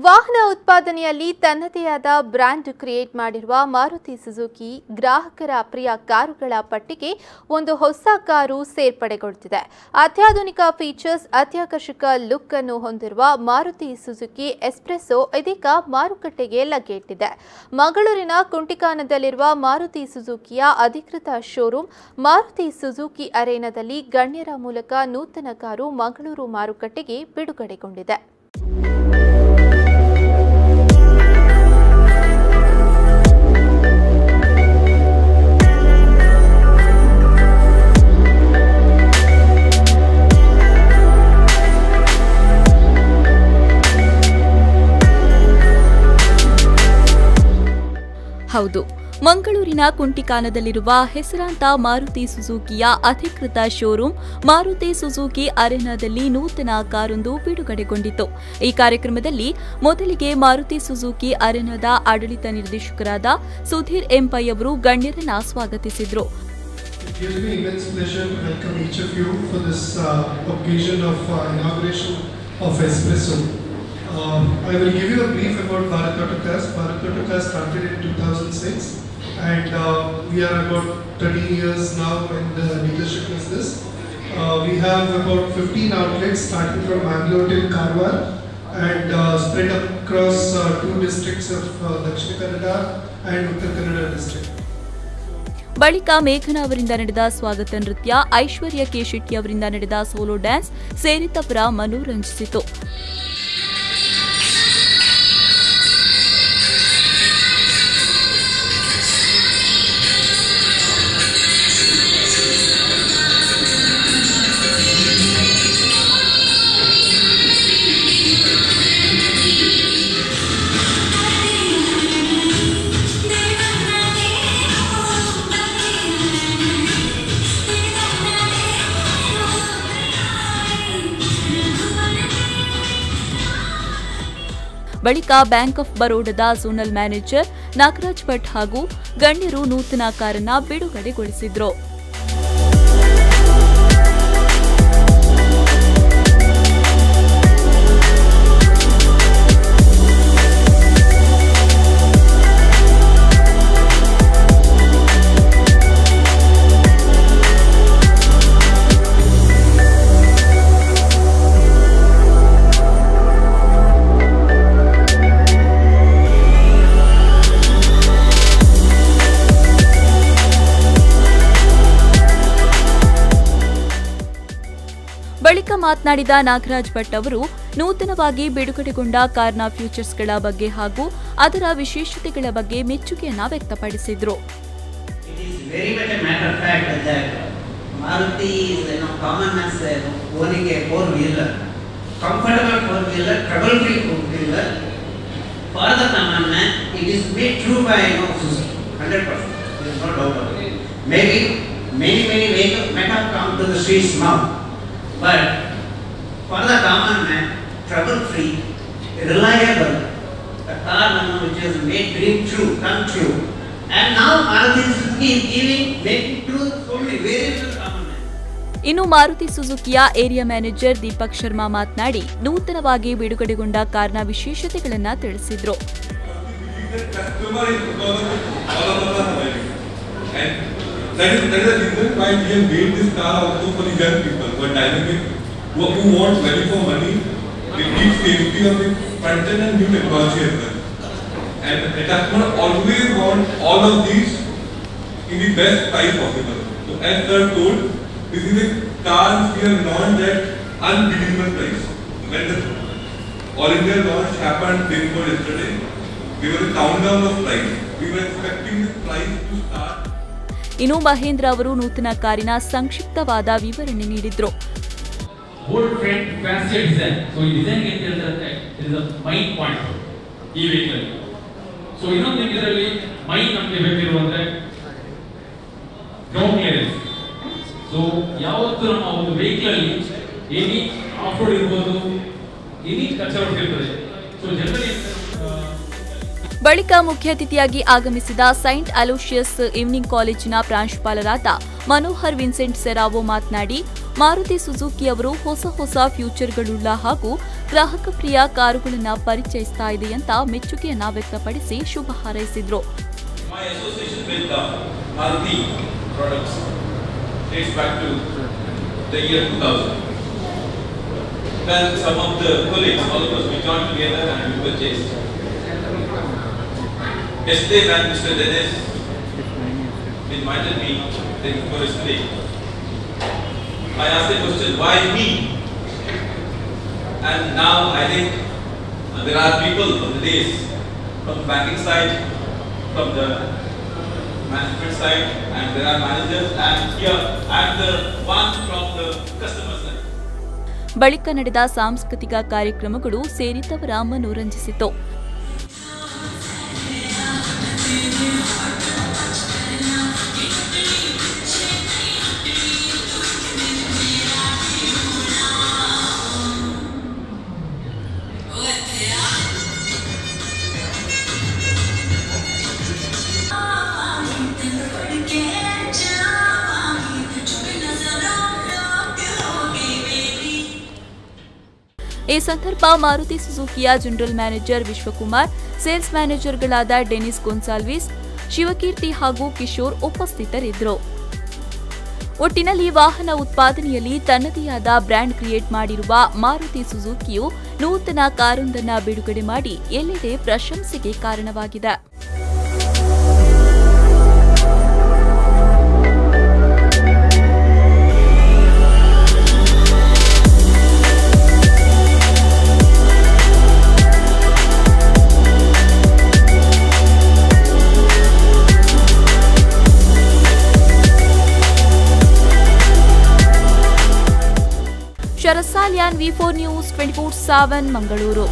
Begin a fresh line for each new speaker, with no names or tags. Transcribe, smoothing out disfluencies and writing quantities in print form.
ವಾಹನ ಉತ್ಪಾದನೆಯಲ್ಲಿ ತನ್ನದೇ ಆದ ಬ್ರ್ಯಾಂಡ್ ಕ್ರಿಯೇಟ್ ಮಾಡಿರುವ ಮಾರುತಿ ಸುಜುಕಿ ಗ್ರಾಹಕರ ಪ್ರಿಯ ಕಾರುಗಳ ಪಟ್ಟಿಗೆ ಒಂದು ಹೊಸ ಕಾರು ಸೇರ್ಪಡೆಗೊಳ್ಳುತ್ತಿದೆ. ಅತ್ಯಾಧುನಿಕ ಫೀಚರ್ಸ್, ಅತ್ಯಾಕರ್ಷಕ ಲುಕ್ ಅನ್ನು ಹೊಂದಿರುವ ಮಾರುತಿ ಸುಜುಕಿ ಎಸ್ಪ್ರೆಸೋ ಇದೀಗ ಮಾರುಕಟ್ಟೆಗೆ ಲಗ್ಗೆಯಿಟ್ಟಿದೆ. ಮಂಗಳೂರಿನ ಕುಂಟಿಕಾನದಲ್ಲಿರುವ ಮಾರುತಿ ಸುಜುಕಿಯ ಅಧಿಕೃತ ಶೋರೂಮ್ ಮಾರುತಿ ಸುಜುಕಿ ಅರೇನಾದಲ್ಲಿ ಗಣ್ಯರ ಮೂಲಕ ನೂತನ ಕಾರು ಮಂಗಳೂರು ಮಾರುಕಟ್ಟೆಗೆ ಬಿಡುಗಡೆಗೊಂಡಿದೆ. ಹೌದು, ಮಂಗಳೂರಿನ ಕುಂಟಿಕಾನದಲ್ಲಿರುವ ಹೆಸರಾಂತ ಮಾರುತಿ ಸುಜುಕಿಯ ಅಧಿಕೃತ ಶೋರೂಮ್ ಮಾರುತಿ ಸುಜುಕಿ ಅರೇನಾದಲ್ಲಿ ನೂತನ ಕಾರೊಂದು ಬಿಡುಗಡೆಗೊಂಡಿತು. ಈ ಕಾರ್ಯಕ್ರಮದಲ್ಲಿ ಮೊದಲಿಗೆ ಮಾರುತಿ ಸುಜುಕಿ ಅರೇನಾದ ಆಡಳಿತ ನಿರ್ದೇಶಕರಾದ ಸುಧೀರ್ ಎಂ ಪೈ ಅವರು ಗಣ್ಯರನ್ನ ಸ್ವಾಗತಿಸಿದರು.
I will give you a brief about Bharat Auto Cars. Bharat Auto Cars started in 2006 and we are about 13 years now in the dealership business. We have about 15 outlets starting from Bangalore till Karwar and spread across two districts of Dakshina Kannada and Uttar Kannada district.
ಬಳಿಕ ಮೇಘನಾ ಅವರಿಂದ ನಡೆದ ಸ್ವಾಗತ ನೃತ್ಯ, ಐಶ್ವರ್ಯ K Shetty ಅವರಿಂದ ನಡೆದ solo dance ಸೇರಿತಪರ ಮನೋರಂಜಿಸಿತು. ಬಳಿಕ ಬ್ಯಾಂಕ್ ಆಫ್ ಬರೋಡದ ಝೋನಲ್ ಮ್ಯಾನೇಜರ್ ನಾಗರಾಜ್ ಭಟ್ ಹಾಗೂ ಗಣ್ಯರು ನೂತನ ಕಾರನ್ನ ಬಿಡುಗಡೆಗೊಳಿಸಿದ್ರು. ಬಳಿಕ ಮಾತನಾಡಿದ ನಾಗರಾಜ್ ಭಟ್ ಅವರು ನೂತನವಾಗಿ ಬಿಡುಗಡೆಗೊಂಡ ಕಾರ್ನ ಫ್ಯೂಚರ್ಸ್ಗಳ ಬಗ್ಗೆ ಹಾಗೂ ಅದರ ವಿಶೇಷತೆಗಳ ಬಗ್ಗೆ ಮೆಚ್ಚುಗೆಯನ್ನ ವ್ಯಕ್ತಪಡಿಸಿದರು.
But for the common man, trouble-free, reliable, a car which has made dream true, come true, and now Maruti Suzuki is making true so many variants of common man.
ಇನ್ನು ಮಾರುತಿ ಸುಜುಕಿಯ ಏರಿಯಾ ಮ್ಯಾನೇಜರ್ ದೀಪಕ್ ಶರ್ಮಾ ಮಾತನಾಡಿ ನೂತನವಾಗಿ ಬಿಡುಗಡೆಗೊಂಡ ಕಾರ್ನ ವಿಶೇಷತೆಗಳನ್ನು ತಿಳಿಸಿದರು.
That is the reason why we have made this car also for the young people who are dynamic, who want value for money. It gives safety on the front end and new technology as well. And the customer always want all of these in the best price possible. So as sir told, this is a car which we have launched at unbeatable price. When the All India launch happened day before yesterday, we were in countdown of price. We were expecting the price to start.
ಇನ್ನು ಮಹೇಂದ್ರ ಅವರು ನೂತನ ಕಾರಿನ ಸಂಕ್ಷಿಪ್ತವಾದ ವಿವರಣೆ ನೀಡಿದರು.
Bold front, fancier design. So in design there is a mind point ಈ vehicle. So ಇನ್ನೊಂದು ಇದರಲ್ಲಿ mind ನಮಗೆ ಬೇಕಿರುವ ಅಂದ್ರೆ ಗ್ರೌಂಡ್ ಕ್ಲಿಯರೆನ್ಸ್. ಸೊ ಯಾವತ್ತೂ ನಮ್ಮ ಒಂದು ವೆಹಿಕಲ್ ಅಲ್ಲಿ ಎನಿ ಆಫ್ ರೋಡ್ ಇರಬಹುದು, ಎನಿ ಕಚರ ಇರ್ತದೆ. ಸೊ ಜನರಲಿ
ಬಳಿಕ ಮುಖ್ಯ ಅತಿಥಿಯಾಗಿ ಆಗಮಿಸಿದ ಸೈಂಟ್ ಅಲೋಷಿಯಸ್ ಈವ್ನಿಂಗ್ ಕಾಲೇಜಿನ ಪ್ರಾಂಶುಪಾಲರಾದ ಮನೋಹರ್ ವಿನ್ಸೆಂಟ್ ಸೆರಾವೋ ಮಾತನಾಡಿ
ಮಾರುತಿ ಸುಜುಕಿ ಅವರು ಹೊಸ ಫ್ಯೂಚರ್ಗಳುಳ್ಳ ಹಾಗೂ ಗ್ರಾಹಕ ಪ್ರಿಯ ಕಾರುಗಳನ್ನು ಪರಿಚಯಿಸ್ತಾ ಇದೆ ಅಂತ ಮೆಚ್ಚುಗೆಯನ್ನ ವ್ಯಕ್ತಪಡಿಸಿ ಶುಭ ಹಾರೈಸಿದ್ರು.
My association with Maruti products dates back to the year 2000. When some of the colleagues, all of us, we joined together and we purchased. Yesterday when Mr. Dennis invited me for his play, I asked the question, why me? And now I think there are people of the days from the banking side, from the management side, and there are managers, and here I am the one from the customer side.
ಬಳಿಕ ನಡೆದ ಸಾಂಸ್ಕೃತಿಕ ಕಾರ್ಯಕ್ರಮಗಳು ಸೇರಿದವರ ಮನೋರಂಜಿಸಿತು. ಈ ಸಂದರ್ಭ ಮಾರುತಿ ಸುಜುಕಿಯ general manager Vishwakumar, sales ಮ್ಯಾನೇಜರ್ಗಳಾದ Denis Gonsalves, Shivakirti ಹಾಗೂ ಕಿಶೋರ್ ಉಪಸ್ಥಿತರಿದ್ದರು. ಒಟ್ಟಿನಲ್ಲಿ ವಾಹನ ಉತ್ಪಾದನೆಯಲ್ಲಿ ತನ್ನದೇ ಆದ ಬ್ರ್ಯಾಂಡ್ ಕ್ರಿಯೇಟ್ ಮಾಡಿರುವ ಮಾರುತಿ ಸುಜುಕಿಯು ನೂತನ ಕಾರೊಂದನ್ನು ಬಿಡುಗಡೆ ಮಾಡಿ ಎಲ್ಲೆಡೆ ಪ್ರಶಂಸೆಗೆ ಕಾರಣವಾಗಿದೆ. ಶರತ್ ಸಾಲ್ಯಾನ್, V4 ನ್ಯೂಸ್ 24/7 ಮಂಗಳೂರು.